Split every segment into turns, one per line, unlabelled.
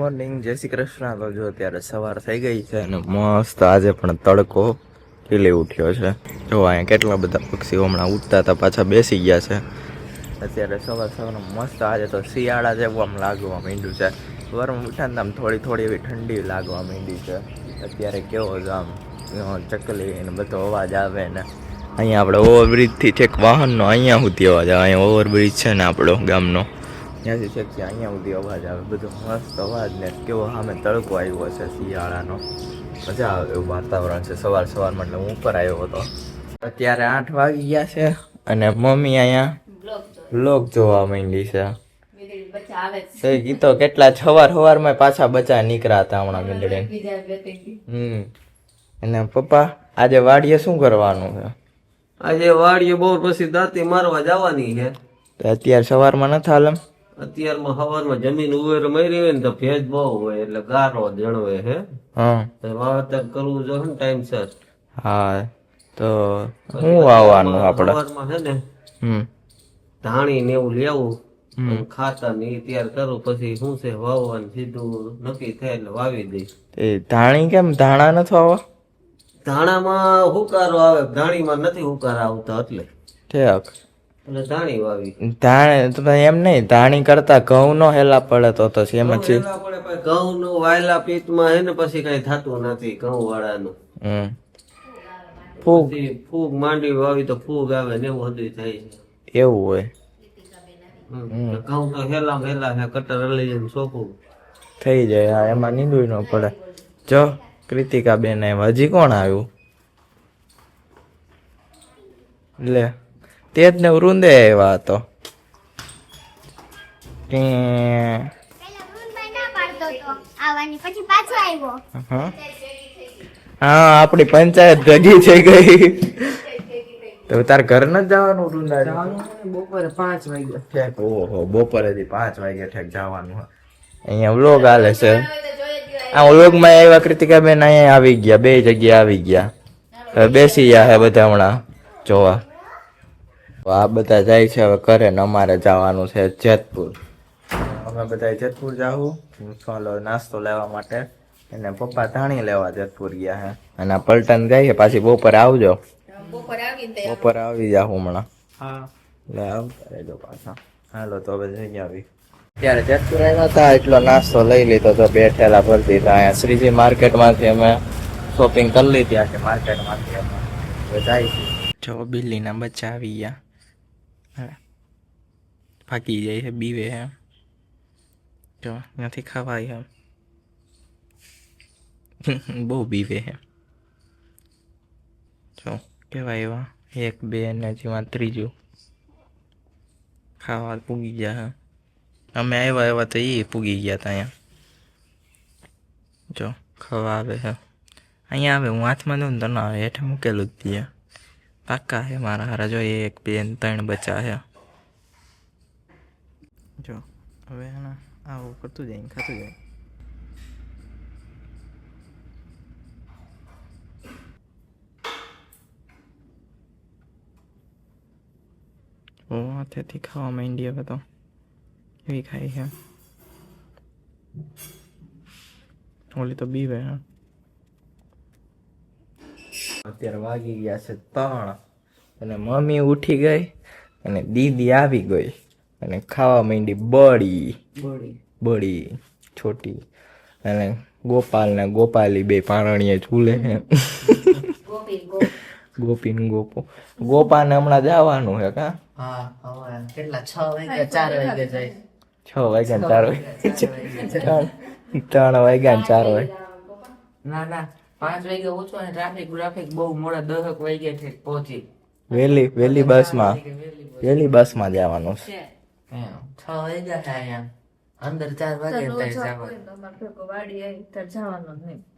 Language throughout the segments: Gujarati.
મોર્નિંગ, જય શ્રી કૃષ્ણ. તો જો અત્યારે સવાર થઈ ગઈ છે અને મસ્ત આજે પણ તડકો ખીલી ઉઠ્યો છે. જો અહીંયા કેટલા બધા પક્ષીઓ હમણાં ઉડતા હતા પાછા બેસી ગયા છે. અત્યારે સવારનું મસ્ત આજે તો શિયાળા જેવું આમ લાગવા માંડ્યું છે. સવારમાં ઉઠ્યા ને આમ થોડી થોડી એવી ઠંડી લાગવા માંડી છે. અત્યારે કેવો જ આમ ચકલી ને બધો અવાજ આવે ને અહીંયા આપણે ઓવરબ્રિજથી છેક વાહનનો અહીંયા સુધી અવાજ આવે. અહીંયા ઓવરબ્રિજ છે ને આપણો ગામનો, ત્યાંથી છેક અહીંયા સુધી અવાજ આવે. બધો મસ્ત અવાજ ને કેવો સામે તડકો આવ્યો છે શિયાળાનો. મજા આવે એવું વાતાવરણ છે સવારમાં. એટલે હું ઉપર આવ્યો હતો. અત્યારે 8 વાગી ગયા છે અને મમ્મી અહીંયા વ્લોગ જોવા માંડી છે. ગીતો કેટલા સવારમાં પાછા બચ્ચા નીકળ્યા હતા હમણાં મીંદડે. અને પપ્પા આજે વાડીએ શું કરવાનું છે?
આજે વાડીએ બહુ પછી દાંતી મારવા જવાની છે.
અત્યારે સવારમાં નથી હાલમ?
અત્યારમાં સવારમાં જમીન ઉવેર મરી હોય ને તો ભેજ બહુ હોય એટલે ગારો જણવે છે.
હા,
વાવેતર કરવું જોઈએ ને ટાઈમસર.
હા, તો શું વાવવાનું આપણે?
સવારમાં છે ને ધાણી ને એવું લેવું, ખાતર ને એ તૈયાર કરવું, પછી શું છે વાવવાનું સીધું નક્કી થાય એટલે વાવી દઈશ.
ધાણી કેમ ધાણા નથી વાવવા?
ધાણામાં હુકારો આવે, ધાણીમાં નથી હુકારા આવતા એટલે
ઠેક
ધાણી વાવી.
તો એમ નહીં, ધાણી કરતા ઘઉં નો હેલા પડે તો એમ જ
ઘઉં નું વાયલા પીતમાં હે ને પછી કઈ થતું નથી ઘઉં વાળાનું. ફૂગ માંડી વાવી તો ફૂગ આવે ને એવું બધું થાય છે.
એવું હોય?
ઘઉં તો હેલા કટર લઈ જઈને સોંપવું
થઈ જાય. હા, એમાં નીંદું ન પડે. જો કૃતિકા બેન હજી કોણ આવ્યું? લે તે જ ને વૃંદે આવ્યા હતો. હા, આપણી પંચાયત ભેગી થઈ ગઈ. તો તાર ઘર ન જવાનું વૃંદા?
બપોરે 5 વાગ્યા.
ઓહો, બપોરે 5 વાગ્યા ઠેક જવાનું. અહીંયા વ્લોગ હાલે છે. આ વ્લોગમાં આવ્યા કૃતિકાબેન, અહીંયા આવી ગયા, 2 જગ્યાએ આવી ગયા. હવે બેસી ગયા હે બધા હમણાં જોવા. આ બધા જાય છે હવે ઘરે ને અમારે જવાનું છે જેતપુર. અમે બધા જેતપુર જાવું નાસ્તો લેવા માટે. અને પપ્પા ધાણી લેવા જેતપુર ગયા હે. અને આ પલટન જાય પાછી બપોરે આવજો. બપોરે આવી જાવ હમણાં. હા, લે આવતા રહેજો પાછા. હાલો તો હવે જઈ આવી. ત્યારે જેતપુર આવ્યા હતા એટલો નાસ્તો લઈ લીધો તો 2 ઠેલા ભરી દીધા. અહીંયા શ્રીજી માર્કેટમાંથી અમે શોપિંગ કરી લીધી. આખી માર્કેટમાંથી અમે જાય છે. જો બિલ્લીના બચ્ચા આવી ગયા. ભાગી જાય છે, બીવે છે. જો નથી ખવાય એમ. બહુ બીવે છે. જો કેવાય એવા 1 2 ને જેમાં ત્રીજું ખાવા પૂગી ગયા હે. અમે આવ્યા તો એ પૂગી ગયા હતા અહીંયા. જો ખાવા આવે છે અહીંયા. આવે હું હાથમાં દઉં ને તો ના આવે, હેઠે મૂકેલું જ દઈએ. પાક્કા છે મારા હારા. જો 1 2 ને 3 બચ્ચા છે. જો હવે આવું કરતું જાય, ખાતું જાય. હાથેથી ખાવા માંડી હવે તો. એવી ખાઈ છે. ઓલી તો બીવે. અત્યારે વાગી ગયા છે 3 અને મમ્મી ઉઠી ગઈ અને દીદી આવી ગઈ અને ખાવા માંડી બળી છોટી. અને ગોપાલ ને ગોપાલી 2 પારણીએ ઝૂલે છે. ગોપી ને ગોપાને હમણાં જવાનું છે કા?
હા, કેટલા 6 વાગ્યા 4 વાગ્યા જાય.
6 વાગ્યા 4 વાગ્યા 3 વાગ્યા 4 વાગ્યા.
ના 5 વાગ્યા ઓછો ને ટ્રાફિક બહુ મોડા 10 વાગ્યા છે પહોંચી.
વેલી બસમાં જવાનું છે.
6 વાગ્યા થાય અંદર 4 વાગ્યા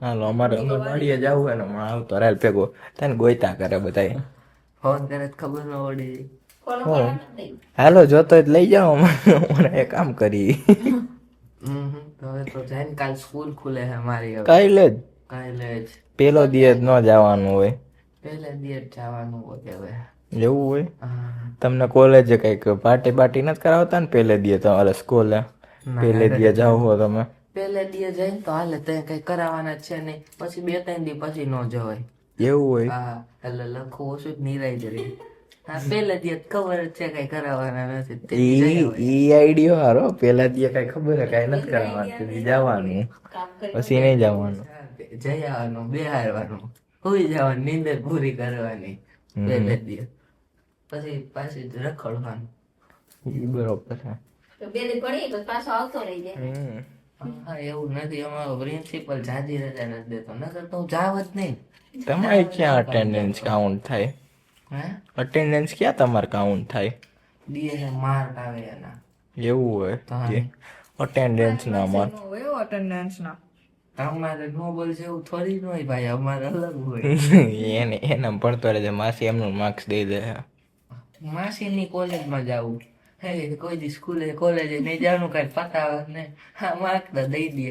હાલો અમારે વાડીએ જવું હોય ને હમણાં આવતો રેલ ભેગો તને ગોઈતા કરે બધા.
ફોન કરે ખબર ન પડી.
હાલો જોતો લઈ જાઓ. મને એક કામ કરી.
હવે તો જઈને કાલ સ્કૂલ ખુલે છે મારી.
કાલે
જ
પેલો દિવસ ન જવાનું હોય.
પહેલા દિવસ જવાનું હોય હવે.
એવું હોય? તમને કોલેજે કઈક પાર્ટી નથી કરાવતા ને પહેલે દિવસ? તમારે સ્કૂલે પહેલે દિવસ જાવ હો તમે?
પેલે દી જાય ને તો હાલે ત્યાં કઈ કરાવવાના જ છે નહીં, પછી 2-3 દી પછી ન જવાય.
એવું હોય
હા એટલે લખો ઓછું જ નિરાય જરી. હા પેલે દી ખબર જ છે કઈ કરાવવાના નથી તે જઈ આવાય.
ઈ આઈડિયો હારો પેલા દી કઈ ખબર કઈ નથી કરવાનું જવાનું પછી નહીં જવાનું.
જઈ આવવાનું, બેહારવાનું, સુઈ જવાનું, નીંદર પૂરી કરવાની પેલે દી, પછી પાછી રખડવાનું.
ઈ બરોબર છે.
હા એવું નથી, અમારો પ્રિન્સિપલ જાજી રજા નથી દેતો, નકર તો હું જાવ જ નહીં.
તમારે ક્યાં અટેન્ડન્સ કાઉન્ટ થાય?
હે
અટેન્ડન્સ ક્યાં તમારે કાઉન્ટ થાય?
ડીએ માર્ક આવે એના.
એવું હોય
હા.
અટેન્ડન્સ ના માર
તમારે નોબલ છે એવું થોડી ન હોય ભાઈ, અમારે અલગ હોય.
એના ભણતો રહે માસી એમનું માર્ક્સ દઈ દે.
માસીની કોલેજમાં જાવું, હે કોઈ દી સ્કૂલે કોલેજે નહીં જવાનું, કઈ પતાવત નહીં, હા માર્ક તો દઈ દે.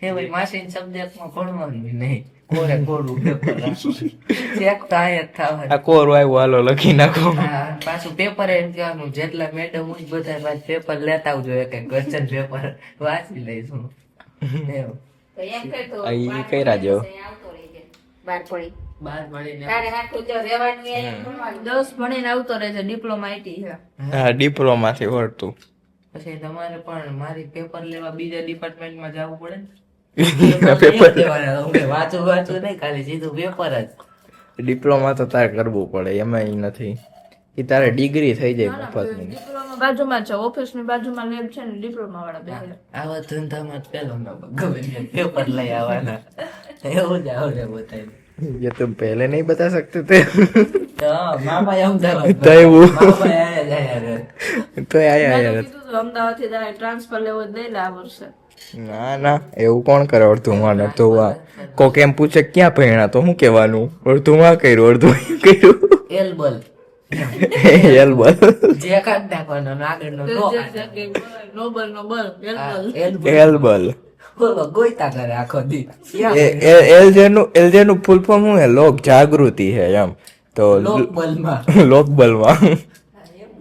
હે ભાઈ માસીની સબ્જેક્ટમાં ભણવાનું નહીં, કોરે કોરું પેપર ચેક તો આયા જ થવાનું.
આ કોરું આવ્યું હાલો લખી નાખો.
હા પાછું પેપર એમ કહેવાનું જેટલા મેડમ હોય બધા પાછું પેપર લેતા આવજો, એક એક ક્વેશ્ચન પેપર વાંચી લઈશું એવું.
ઈ કઈ રાજો
બાર મળીને
તારે હાથું જો રહેવાનું એ 10 ભણીને આવતો રહેશે, ડિપ્લોમા આઈટી છે.
હા ડિપ્લોમાથી વળતું.
પછી તમારે પણ મારી પેપર લેવા બીજા ડિપાર્ટમેન્ટમાં જવું પડે ને.
પેપર
લેવાના, અમને વાંચું નહીં, ખાલી સીધું પેપર જ.
ડિપ્લોમા તો તારે કરવું પડે, એમાં ઈ નથી. ઈ તારે ડિગ્રી થઈ જાય મફતની.
ડિપ્લોમા બાજુમાં છે, ઓફિસની બાજુમાં લેબ છે ને, ડિપ્લોમા વાળા બે.
આવા ધંધામાં જ પેલો નંબર, ગમે ત્યાં પેપર લઈ આવવાના, એવું જ આવડે બતાવી.
ये तुम पहले नहीं बता सकते थे
મામા અમદાવાદ
તો એવું
મામા આયા જ આયા રે.
તો આયા
મેં
યાર
કીધું હતું અમદાવાદ થી તારે ટ્રાન્સફર લેવો જ નહીં લે આ વર્ષે.
ના ના એવું કોણ કરે અડધું માં અડધું આ કોક એમ પૂછે ક્યાં ભણ્યા તો શું કહેવાનું અડધું માં કર્યું અડધું અહીં કર્યું
એલબલ
એલબલ
જે કાઢ નાખવાનો અને આગળનો નો
નોબલ નો બલ
એલબલ
એલબલ
બોલો ગોઈતા કરે આખો દી.
એલજે નું ફૂલ ફોર્મ શું હે લોક જાગૃતિ હે એમ તો
લોકબલમાં
લોકબલમાં
એમ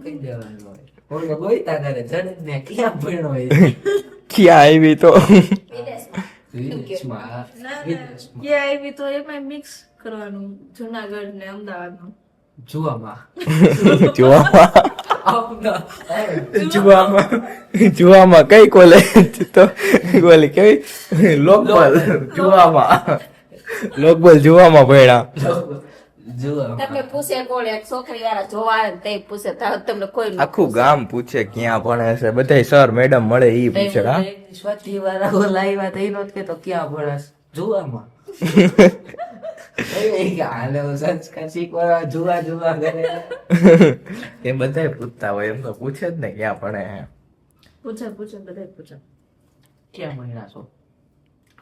કહી દેવાનું હોય. બોલો ગોઈતા કરે જડે ને ક્યાં ભણ્યો હોય
ક્યાં આવી તો
વિદેશમાં.
ક્યાં આવી તો એમાં મિક્સ કરવાનું જુનાગઢ ને અમદાવાદ નું.
જોવામાં
જોવામાં કઈ કોલેજ તો ઓલી કેવી લોકબલ જોવામાં ભણ્યા
જોવામાં
તમને પૂછે કોણ એક છોકરી વાળા જોવા આવે ને તે પૂછે તમને કોઈ ન
આખું ગામ પૂછે ક્યાં ભણે છે બધા સર મેડમ મળે ઈ પૂછે હા
સ્વાતિ વાળા લાવ્યા તો એનો કે તો ક્યાં ભણસ જોવામાં સંસ્કાર શીખવા જોવા કરે
એ બધા પૂછતા હોય એમ તો પૂછે જ ને ક્યાં ભણે
પૂછે બધા પૂછે
ક્યાં ભણ્યા છો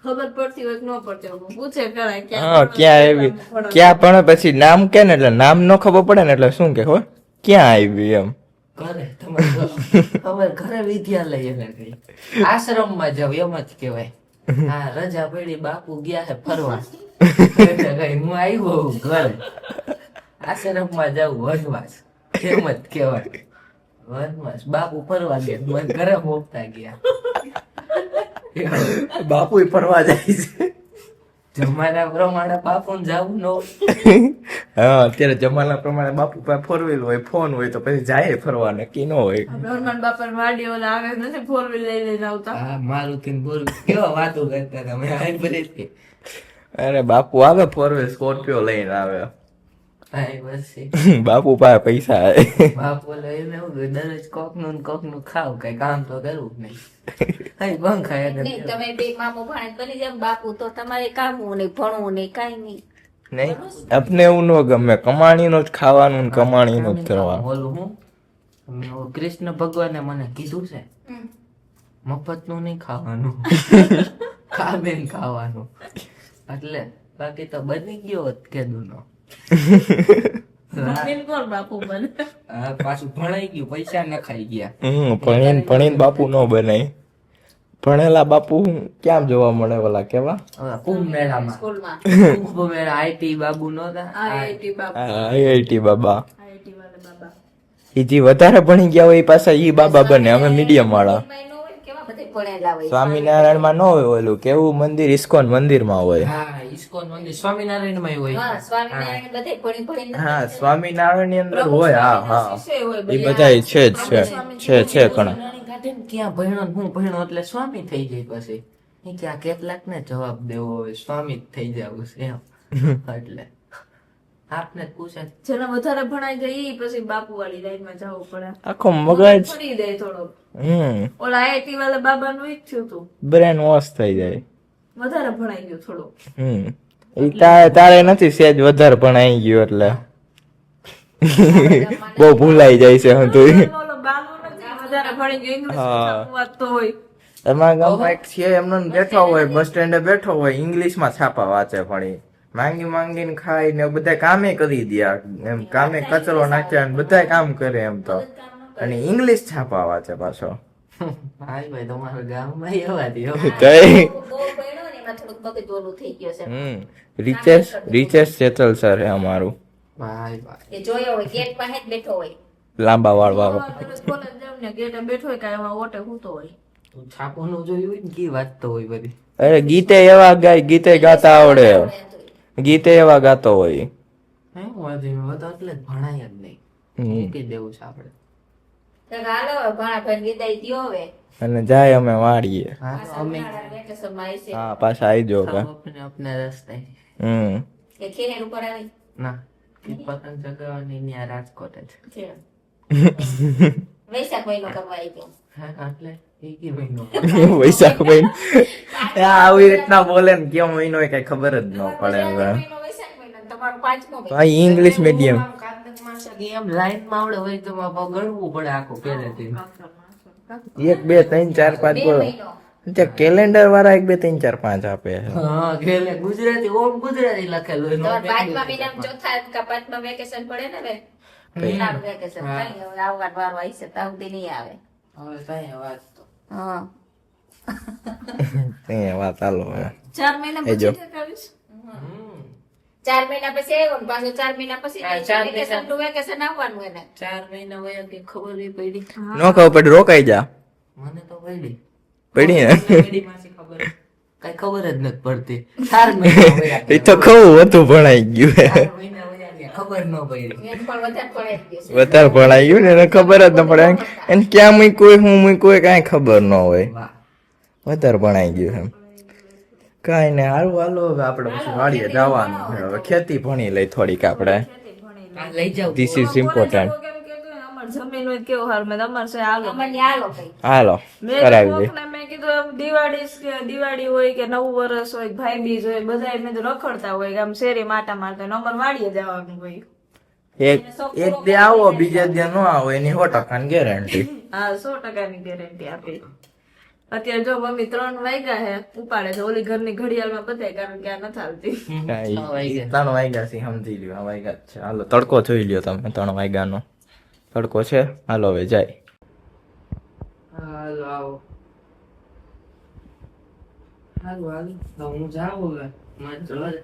ખબર પડતી હોય કે ન પડતી હોય પૂછે કરાય
હા ક્યાં આવી ક્યાં ભણે પછી નામ કે ને એટલે નામ ન ખબર પડે ને એટલે શું કે ખબર ક્યાં આવી એમ
ઘરે તમારે ઘરે વિદ્યાલય એને કઈ આશ્રમમાં જાવ એમ જ કેવાય. હા રજા પડી બાપુ ગયા છે ફરવા એટલે કઈ હું આવ્યો ઘરે આશ્રમમાં જાઉં વનવાસ એમ જ કેવાય. વનવાસ બાપુ ફરવા ગયા મને ઘરે મોકતા ગયા.
બાપુ ફરવા જાય છે
જમાના પ્રમાણે બાપુ જવું ન હોય.
હા અત્યારે જમાના પ્રમાણે બાપુ પાસે ફોર વ્હીલ હોય ફોન હોય તો પછી જાય ફરવા નક્કી ન હોય
હનુમાન બાપા વાડી ઓલા આવે નથી ફોર વ્હીલ લઈને આવતા.
હા મારુતિ બોલ કેવા વાતો કરતા તમે આ બધી
અરે બાપુ આવે ફોર વ્હીલ સ્કોર્પિયો લઈને આવે
ભાઈ બસ
બાપુ પાસે પૈસા આવે
બાપુ લઈને એવું દરરોજ કોક નું ખાવ કઈ કામ તો કરવું જ નહીં. કઈ બંખાય
નહીં તમે બે મામો ભાણે કરી જાવ બાપુ તો તમારે કામવું નહીં ભણવું નહીં કાઈ નહીં.
નહીં આપને એવું ન ગમે કમાણીનો જ ખાવાનું ને કમાણીનો જ કરવાનું
બોલું હું કૃષ્ણ ભગવાને મને કીધું છે મફત નું નહીં ખાવાનું ખાબેન ખાવાનું એટલે બાકી તો બની ગયો હોત કેદુનો.
કોણ બાપુ બને
પાછું ભણાઈ ગયું પૈસા ન ખાઈ ગયા.
ભણીને બાપુ ન બનાય ભણેલા બાપુ ક્યાં જોવા મળે ઓલા કેવા
કુંભ મેળામાં
સ્કૂલમાં
કુંભ મેળા આઈટી બાબુ નતા
આઈઆઈટી બાબા
આઈઆઈટી બાબા
આઈઆઈટી વાળા બાબા
એ જે વધારે ભણી ગયા હોય એ પાછા ઈ બાબા બને અમે મીડિયમ વાળા
મહિનો હોય કેવા બધે
ભણેલા હોય
સ્વામિનારાયણ માં ન હોય ઓલું કેવું મંદિર ઇસ્કોન મંદિર માં હોય.
હા ઈસ્કોન મંદિર સ્વામિનારાયણ માં હોય.
હા સ્વામિનારાયણ બધે ભણી ભણીને
હા સ્વામિનારાયણ ની અંદર હોય. હા હા
શિષ્ય હોય
એ
બધા.
બધા છે જ છે ઘણા.
સ્વામિનારાયણ કાઢે ને ક્યાં ભણ્યો ને હું ભણ્યો એટલે સ્વામી થઈ જાય પછી એ કે આ કેટલાક ને જવાબ દેવો હવે સ્વામી જ થઈ જવું છે એમ એટલે આપને જ પૂછે
જેને વધારે ભણાઈ જાય ઈ પછી બાપુ વાળી લાઈન માં જવું પડે.
આખો મગજ
ફરી દે થોડોક.
હમ
ઓલા આઈઆઈટી વાળા બાબા નું ઈ જ થયું હતું.
બ્રેન વોશ થઈ જાય.
વધારે ભણાઈ ગયું થોડુંક.
ઈ તારે નથી સેજ વધારે ભણાઈ ગયું એટલે બહુ ભૂલાઈ જાય છે હું તું.
ઓલો બાલો નથી વધારે ભણી ગયો ઇંગ્લિશ વાંચતો હોય.
અમારા ગામમાં એક છે એમનો બેઠો હોય બસ સ્ટેન્ડે બેઠો હોય ઇંગ્લિશ માં છાપા વાંચે ભણી માંગી માંગીને ખાઈ ને બધા કામે કરી દે એમ કામે કચરો નાખ્યા ને બધા કામ કરે એમ તો અને ઇંગ્લિશ છાપા વાંચે પાછો.
ભાઈ ભાઈ તમારા ગામમાં એવા દે હો.
કઈ
બહુ ભણ્યો ને એમાં થોડુંક મગજ ઓલું થઈ ગયો છે
રિચેશ ચેતલ સર હે અમારું
ભાઈ ભાઈ
એ જોયો હોય ગેટ પાસે જ બેઠો હોય
લાંબા વાળ વાળો.
કોલેજ જાવ ને ગેટે બેઠો હોય કાંઈ એમાં ઓટે સૂતો હોય.
તું છાપોનું જોયું હોય ને કી વાંચતો હોય બધી
અરે ગીતે એવા ગાય ગીતે ગાતા આવડે ગીતે એવા ગાતો હોય.
હે વાંધો તો એટલે જ ભણાય જ નહીં મૂકી દેવું છે આપણે
તો હાલો હવે ઘણા ભાઈ વિદાય દ્યો હવે
અને જાય અમે વાળીએ.
હા અમે
વેકેશનમાં આવશે
હા પાછા આવી જો કા.
अपने રસ્તે
કે ખેર ઉપર આવી
ના એ પતંગ ચગાવવાની ત્યાં રાજકોટ જ
છે. વૈશાખ મહિનો કરવા આવી ગયો
હા એટલે એ કી મહિનો
વૈશાખ મહિનો આવી રીતના બોલે ને કેમ મહિનો હોય કઈ ખબર જ ન પડે હવે.
મહિનો વૈશાખ મહિનો ને તમારો 5મો મહિનો.
આ ઇંગ્લિશ મીડિયમ
કાર્તિક માસ એમ લાઈન માં આવડે હોય તો ગણવું પડે આખું પહેલેથી
1 2 3 4 5
બે
બોલો.
મહિનો
કેલેન્ડર વાળા 1 2 3 4 5 આપે છે.
હા એટલે ગુજરાતી ઓમ ગુજરાતી લખેલું હોય
તમારે 5મા મહિનામાં ચોથા કે 5મા વેકેશન પડે ને હવે સારું વેકેશન કઈ હવે આવવાનો વારો આવશે ત્યાં સુધી નહીં આવે
હવે કઈ વાત તો
હા
એ વાત હાલો હવે.
4 મહિના
એ જો.
પછી આવીશ.
4 મહિના પછી આવ્યો ને પાછો 4 મહિના પછી
હા, 4
વેકેશન ટુ વેકેશન આવવાનું એને
4 મહિના વયા કે ખબર ય પડી
નો ખબર પડે રોકાઈ જા
મને તો પડી
પડી ને
પડી માસી ખબર કઈ ખબર જ નથી પડતી 4 મહિના વયા
એ તો કહું વધુ ભણાઈ ગયું
4 મહિના વયા ગયા ખબર ન પડી
એને પણ વધારે પડે જ ગયું છે.
વધારે ભણાઈ ગયું ને એને ખબર જ ન પડે એને ક્યાં મૂક્યું હું મૂક્યું કાંઈ ખબર ન હોય
વાહ
વધારે ભણાઈ ગયું એમ કાંઈ ને હારું હાલો હવે આપણે પછી વાડીએ જવાનું છે. હવે ખેતી ભણી લઈ થોડીક આપણે
આ લઈ જાવ
ધીસ ઇઝ ઇમ્પોર્ટન્ટ.
કેમ કે અમાર જમીન હોય કેવું હારું મેં અમાર છે હાલો
અમને હાલો કઈ
હાલો
મેં
કરાવી દે.
કોકને મેં કીધું દિવાળી હોય કે નવું વર્ષ હોય ભાઈ બીજ હોય બધા મેં કીધું રખડતા હોય કે આમ શેરી માટા મારતા હોય ને અમારે વાડીએ જવાનું હોય.
એક દે આવો બીજા દે ન આવો એની 100% ગેરંટી.
હા 100%ની ગેરંટી આપી. અત્યારે જો મમ્મી 3 વાગ્યા હે ઉપાડે છે ઓલી ઘરની ઘડિયાળમાં બતાય કારણ કે આ નથી હાલતી.
3 વાગ્યા છે સમજી લ્યો. આ વાગ્યા જ છે. હાલો તડકો જોઈ લ્યો તમે 3 વાગ્યાનો તડકો છે. હાલો હવે જાય.
હાલો આવો હાલો હાલો તો હું જાઉં હવે મારે જોડે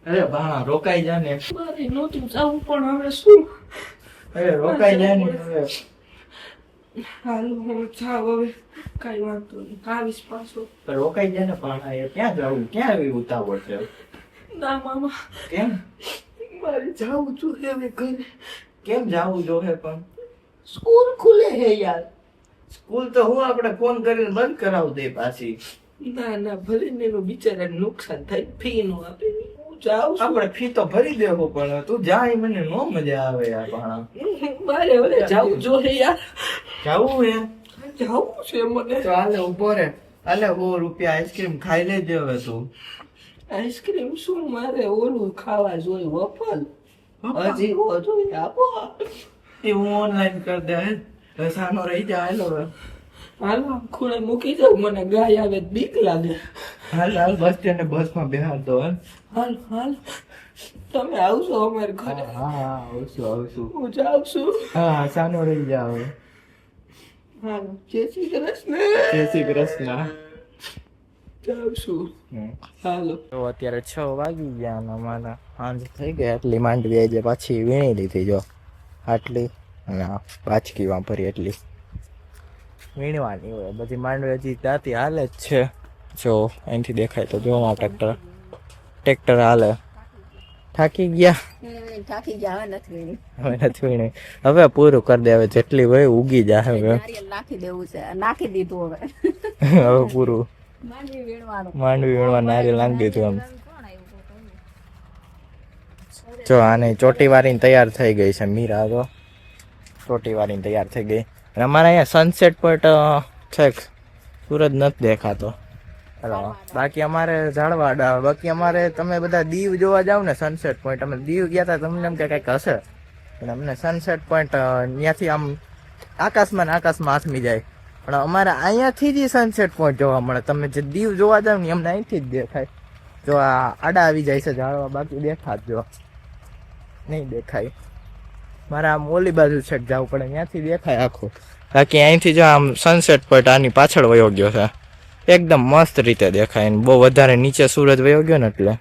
અરે ભાણા રોકાઈ જા ને.
મારે નહોતું જવું પણ હવે શું
અરે રોકાઈ જા ને હવે.
હાલો હું જાઉં હવે કઈ વાંધો નહીં આવીશ પાછો.
તો રોકાઈ જા ને ભાણા એ ક્યાં જવું ક્યાં આવી ઉતાવળ છે
ના મામા
કેમ
મારે જાવું જોઈએ હવે ઘરે.
કેમ જાવું જોહે પણ
સ્કૂલ ખુલે હે યાર.
સ્કૂલ તો હું આપણે ફોન કરીને બંધ કરાવી દે પાછી.
ના ના ભલે ને એનું બિચારાને નુકસાન થાય ફી નો આપે ને. હું જાઉં છું.
આપણે ફી તો ભરી દેવું પણ તું જાય મને નો મજા આવે યાર ભાણા.
મારે હવે જાવું જોઈએ યાર.
જાવું હે
જાવું છે મને.
તો હાલે ઉભો રે. હાલે 100 રૂપિયા આઈસ્ક્રીમ ખાઈ લેજે હવે તું.
આઈસ્ક્રીમ શું મારે ઓલું ખાવા જોઈએ વફલ. હજી જોઈએ આપો.
એ હું ઓનલાઈન કરી દે હે સાનો રહી જા. હાલો હવે
હાલો ખૂણે મૂકી જાઉં મને ગાય આવે તો બીક લાગે.
હાલ હાલ બસ સ્ટેન્ડ બસમાં બેહાર દો હે.
હાલ હાલ તમે આવશો અમારે ઘરે.
હા આવશું
હું જાઉં છું.
હા સાનો રહી જા હવે.
હાલો જય શ્રી કૃષ્ણ.
જય શ્રી કૃષ્ણ.
જાઉં છું. હાલો
તો અત્યારે 6 વાગી ગયા અને અમારા સાંજ થઈ ગઈ. એટલી માંડવી આજે પાછી વીણી લીધી જો આટલી અને આ બાચકી વાપરી એટલી વીણવાની હોય બધી માંડવી હજી ત્યાંથી હાલે જ છે. જો અહીંથી દેખાય તો જો ટ્રેક્ટર હાલે. થાકી ગયા
થાકી ગયા નથી વીણી.
હવે નથી વીણી. હવે પૂરું કરી દે, હવે જેટલી હોય ઉગી જાય હવે.
નારિયેળ નાખી દેવું છે, નાખી દીધું હવે.
હવે પૂરું
માંડવી વીણવાનું.
માંડવી વીણવા નારિયેળ નાખી દીધું આમ. જો આને ચોટી વારીને તૈયાર થઈ ગઈ છે મીરા. તો ચોટી વારીને તૈયાર થઈ ગઈ. અને અમારે અહીંયા સનસેટ પોઈન્ટ છેક સૂરજ નથી દેખાતો. બાકી અમારે ઝાડવાડા, બાકી અમારે તમે બધા દીવ જોવા જાવ ને સનસેટ પોઈન્ટ, અમે દીવ ગયા હતા તમને એમ કે કંઈક હશે, પણ અમને સનસેટ પોઈન્ટ ત્યાંથી આમ આકાશમાં ને આકાશમાં આથમી જાય. પણ અમારે અહીંયાથી જ સનસેટ પોઈન્ટ જોવા મળે. તમે જે દીવ જોવા જાવ ને અમને અહીંથી જ દેખાય. જો આ આડા આવી જાય છે ઝાડવા, બાકી દેખાત જો નહીં દેખાય. મારે આમ ઓલી બાજુ છેક જવું પડે, ત્યાંથી દેખાય આખું. બાકી અહીંથી જો આમ સનસેટ પોઈન્ટ આની પાછળ વયો ગયો છે, એકદમ મસ્ત રીતે દેખાય. બહુ વધારે નીચે સૂરજ વયો ગયો ને એટલે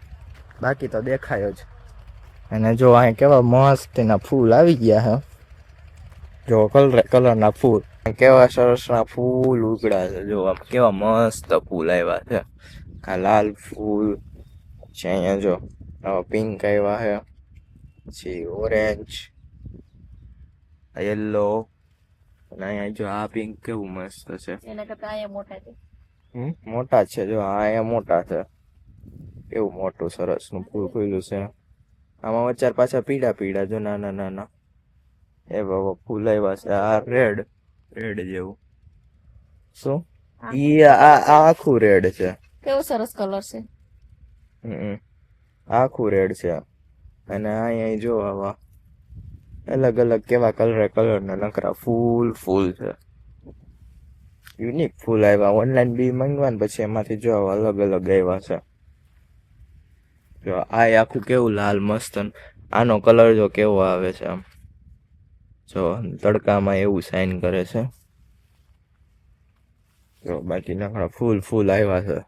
બાકી તો દેખાય જ. અને જો અહીં કેવા મસ્ત એના ફૂલ આવી ગયા છે. જો કલરના ફૂલ કેવા સરસના ફૂલ ઉગડ્યા છે. જો આમ કેવા મસ્ત ફૂલ આવ્યા છે. આ લાલ ફૂલ છે, અહીંયા જો આવા પિંક આવ્યા છે, પછી ઓરેન્જ, યલો, અને અહીંયા જો આ પિંક કેવું મસ્ત છે.
એના કરતા અહીંયા મોટા છે.
મોટા છે. જો આ અહીંયા મોટા છે, એવું મોટું સરસ નું ફૂલ ખુલ્લું છે. આમાં વચ્ચાર પાછા પીળા પીળા જો નાના નાના એ બાબા ફૂલ આવ્યા છે. આ રેડ જેવું શું ઈ આ આખું રેડ છે.
કેવો સરસ કલર છે.
આખું રેડ છે. અને અહીંયા જો આવા અલગ અલગ કેવા કલર ના નકરા ફૂલ છે. યુનિક ફૂલ આવ્યા. ઓનલાઈન બી મંગવાનું પછી એમાંથી જો અલગ અલગ આવ્યા છે. જો આ આખું કેવું લાલ મસ્ત, આનો કલર જો કેવો આવે છે આમ, જો તડકામાં એવું શાઇન કરે છે. જો બાકી નકરા ફૂલ આવ્યા છે.